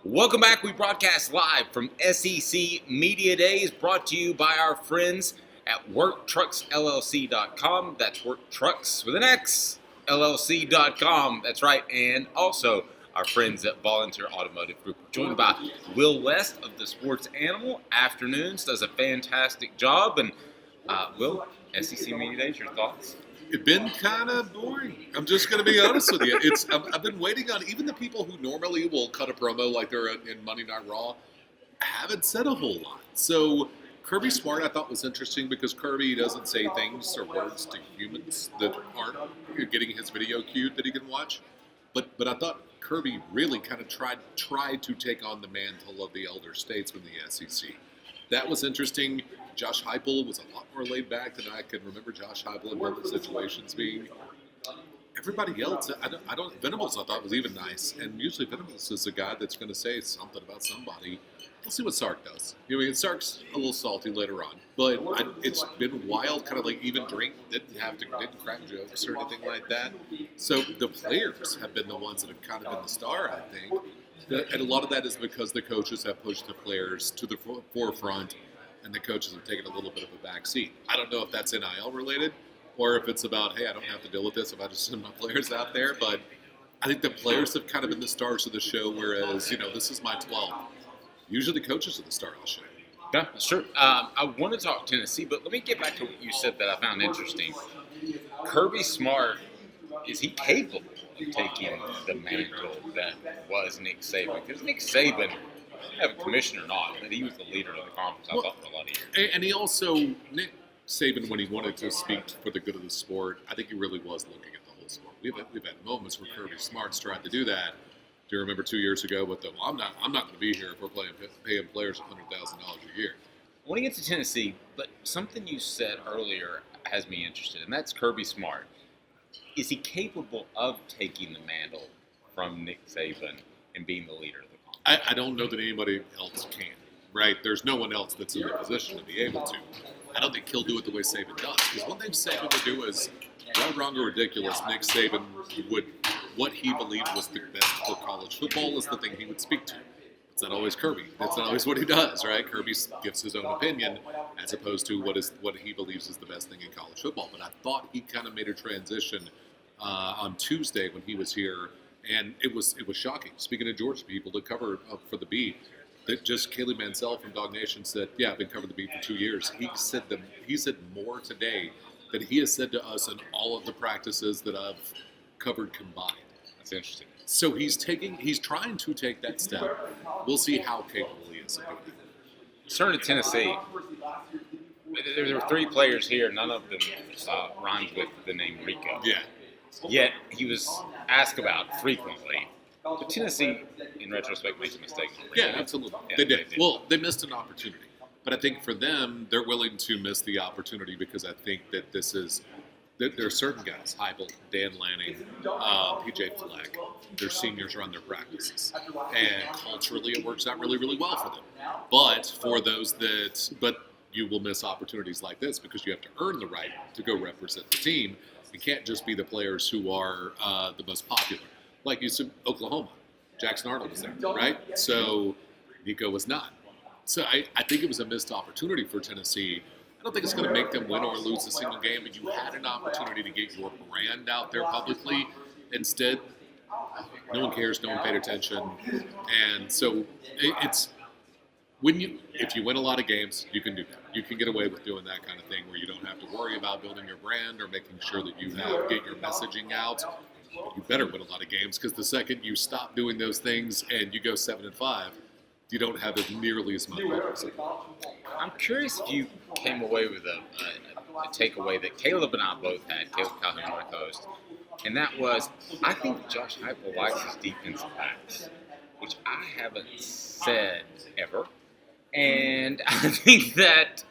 Welcome back. We broadcast live from SEC Media Days, brought to you by our friends at WorkTrucksLLC.com. That's WorkTrucks with an X, LLC.com. That's right. And also our friends at Volunteer Automotive Group. We're joined by Will West of the Sports Animal. Afternoons does a fantastic job. And Will, SEC Media Days, your thoughts? It's been kind of boring. I'm just going to be honest with you. I've been waiting on even the people who normally will cut a promo like they're in Monday Night Raw haven't said a whole lot. So Kirby Smart I thought was interesting because Kirby doesn't say things or words to humans that aren't getting his video queued that he can watch. But I thought Kirby really kind of tried to take on the mantle of the elder statesman in the SEC. That was interesting. Josh Heupel was a lot more laid back than I can remember Josh Heupel in public situations being. Everybody else, Venables I thought was even nice, and usually Venables is a guy that's going to say something about somebody. We'll see what Sark does. Sark's a little salty later on, but it's been wild, kind of like even Drink didn't crack jokes or anything like that. So the players have been the ones that have kind of been the star, I think. And a lot of that is because the coaches have pushed the players to the forefront, and the coaches have taken a little bit of a back seat. I don't know if that's NIL related or if it's about, hey, I don't have to deal with this if I just send my players out there. But I think the players have kind of been the stars of the show, whereas, this is my 12. Usually the coaches are the star of the show. Yeah, sure. I want to talk Tennessee, but let me get back to what you said that I found interesting. Kirby Smart, is he capable of taking the mantle that was Nick Saban? Because Nick Saban, have a commissioner or not, but he was the leader of the conference, I thought, for a lot of years. And he also, Nick Saban, when he wanted to speak for the good of the sport, I think he really was looking at the whole sport. We've had moments where Kirby Smart's tried to do that. Do you remember 2 years ago with I'm not going to be here if we're paying players $100,000 a year. I want to get to Tennessee, but something you said earlier has me interested, and that's Kirby Smart. Is he capable of taking the mantle from Nick Saban and being the leader of the conference? I don't know that anybody else can, right? There's no one else that's in the position to be able to. I don't think he'll do it the way Saban does. Because one thing Saban would do is, well, wrong or ridiculous, Nick Saban would, what he believed was the best for college football is the thing he would speak to. It's not always Kirby. That's not always what he does, right? Kirby gives his own opinion as opposed to what he believes is the best thing in college football. But I thought he kind of made a transition on Tuesday when he was here. And it was shocking. Speaking of Georgia people that cover for the beat, that just Kaylee Mansell from Dog Nation said, yeah, I've been covering the beat for 2 years. He said more today than he has said to us in all of the practices that I've covered combined. That's interesting. So he's trying to take that step. We'll see how capable he is of doing it. Turn to Tennessee. There were 3 players here. None of them rhymed with the name Rico. Yeah. Yet he was asked about frequently. But Tennessee, in retrospect, makes a mistake. Yeah, absolutely. Yeah, they did. Well, they missed an opportunity. But I think for them, they're willing to miss the opportunity because I think that there are certain guys, Heupel, Dan Lanning, PJ Fleck, their seniors run their practices. And culturally, it works out really, really well for them. But for those but you will miss opportunities like this because you have to earn the right to go represent the team. It can't just be the players who are the most popular. Like you said, Oklahoma. Jackson Arnold was there, right? So Nico was not. So I think it was a missed opportunity for Tennessee. I don't think it's going to make them win or lose a single game, but you had an opportunity to get your brand out there publicly. Instead, no one cares, no one paid attention. And so it's if you win a lot of games, you can do that. You can get away with doing that kind of thing where you don't have to worry about building your brand or making sure that you get your messaging out. You better win a lot of games because the second you stop doing those things and you go 7-5, you don't have nearly as much publicity. I'm curious if you came away with a takeaway that Caleb and I both had, Caleb Calhoun, our host, and that was, I think Josh Heupel likes his defensive backs, which I haven't said ever. And I think that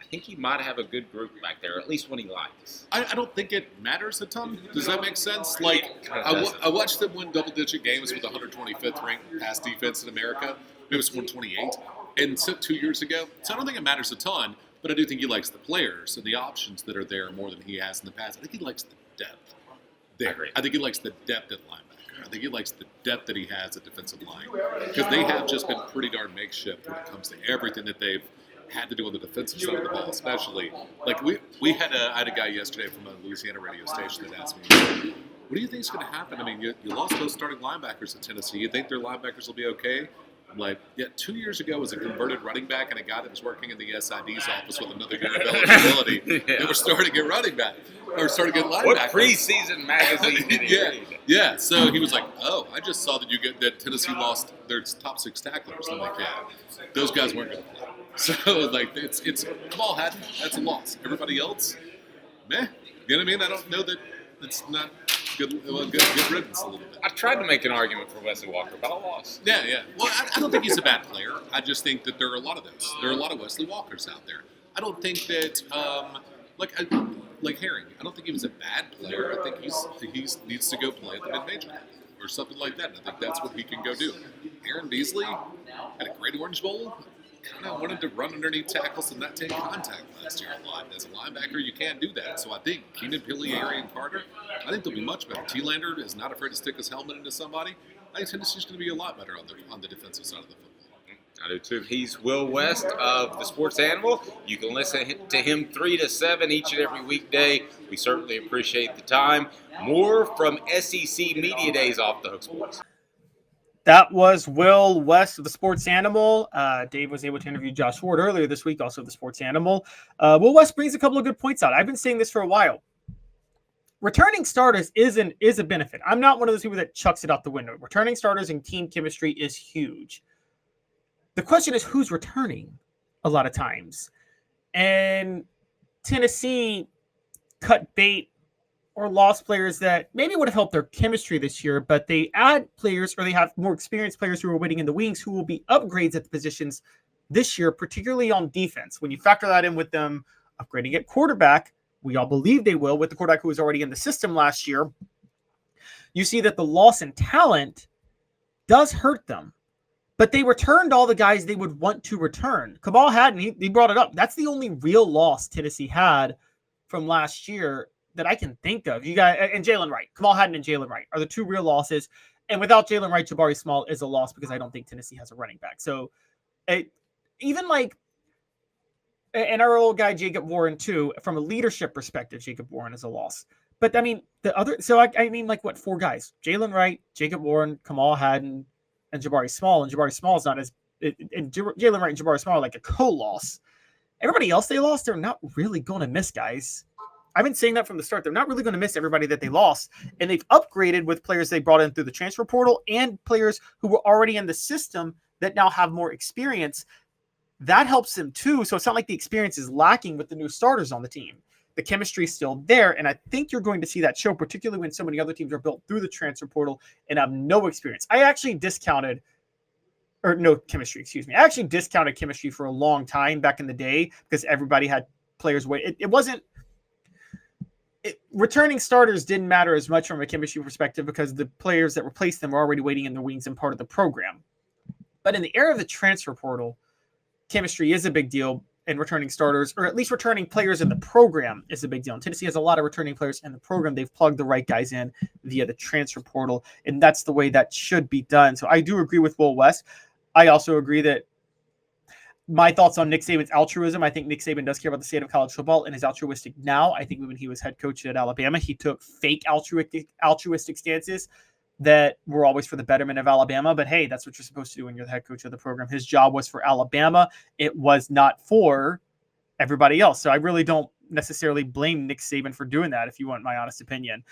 he might have a good group back there, at least one he likes. I don't think it matters a ton. Does that make sense? Like, I watched them win double-digit games with the 125th ranked pass defense in America. It was 128, and so 2 years ago. So I don't think it matters a ton, but I do think he likes the players and the options that are there more than he has in the past. I think he likes the depth there. I think he likes the depth at linebacker. I think he likes the depth that he has at defensive line, because they have just been pretty darn makeshift when it comes to everything that they've had to do on the defensive side of the ball, especially. Like I had a guy yesterday from a Louisiana radio station that asked me, what do you think is going to happen? I mean, you lost both starting linebackers at Tennessee. You think their linebackers will be okay? I'm like, yeah, 2 years ago was a converted running back and a guy that was working in the SID's office with another year of eligibility. Yeah. They were starting to get running back, or starting to get linebacker. What preseason magazine did he read? Yeah, so he was like, oh, I just saw that Tennessee lost their top 6 tacklers. I'm like, yeah, those guys weren't going to play. So, like, it's Kamal Hadden, that's a loss. Everybody else, meh. You know what I mean? I don't know that it's not good riddance a little bit. I tried to make an argument for Wesley Walker, but I lost. Yeah. Well, I don't think he's a bad player. I just think that there are a lot of those. There are a lot of Wesley Walkers out there. I don't think that, like Herring, I don't think he was a bad player. I think he needs to go play at the mid-major level or something like that. And I think that's what he can go do. Aaron Beasley had a great Orange Bowl. Kind of wanted to run underneath tackles and not take contact last year a lot. As a linebacker, you can't do that. So I think Keenan Pili, Arian Carter, I think they'll be much better. T-Lander is not afraid to stick his helmet into somebody. I think Tennessee's going to be a lot better on the defensive side of the football. I do too. He's Will West of the Sports Animal. You can listen to him 3 to 7 each and every weekday. We certainly appreciate the time. More from SEC Media Days off the Hook Sports. That was Will West of the Sports Animal. Dave was able to interview Josh Ward earlier this week, also of the Sports Animal. Will West brings a couple of good points out. I've been saying this for a while. Returning starters is a benefit. I'm not one of those people that chucks it out the window. Returning starters and team chemistry is huge. The question is who's returning a lot of times. And Tennessee cut bait or lost players that maybe would have helped their chemistry this year, but they add players or they have more experienced players who are waiting in the wings who will be upgrades at the positions this year, particularly on defense. When you factor that in with them upgrading at quarterback, we all believe they will with the quarterback who was already in the system last year, you see that the loss in talent does hurt them. But they returned all the guys they would want to return. Kamal Hadden, he brought it up. That's the only real loss Tennessee had from last year that I can think of. You guys and Jalen Wright, Kamal Hadden and Jalen Wright are the 2 real losses. And without Jalen Wright, Jabari Small is a loss because I don't think Tennessee has a running back. So even like, and our old guy Jacob Warren too, from a leadership perspective, Jacob Warren is a loss. But I mean the other, so I mean like what 4 guys: Jalen Wright, Jacob Warren, Kamal Hadden, and Jabari Small. And Jabari Small is not as, and Jalen Wright and Jabari Small are like a co-loss. Everybody else they lost, they're not really going to miss, guys. I've been saying that from the start. They're not really going to miss everybody that they lost. And they've upgraded with players they brought in through the transfer portal and players who were already in the system that now have more experience. That helps them too. So it's not like the experience is lacking with the new starters on the team. The chemistry is still there. And I think you're going to see that show, particularly when so many other teams are built through the transfer portal and have no experience. I actually discounted chemistry for a long time back in the day because everybody had players. Returning starters didn't matter as much from a chemistry perspective because the players that replaced them were already waiting in the wings and part of the program. But in the era of the transfer portal, chemistry is a big deal, and returning starters, or at least returning players in the program, is a big deal. And Tennessee has a lot of returning players in the program. They've plugged the right guys in via the transfer portal, and that's the way that should be done. So I do agree with Will West. I also agree that my thoughts on Nick Saban's altruism. I think Nick Saban does care about the state of college football and is altruistic now. I think when he was head coach at Alabama, he took fake altruistic stances that were always for the betterment of Alabama. But hey, that's what you're supposed to do when you're the head coach of the program. His job was for Alabama. It was not for everybody else. So I really don't necessarily blame Nick Saban for doing that, if you want my honest opinion.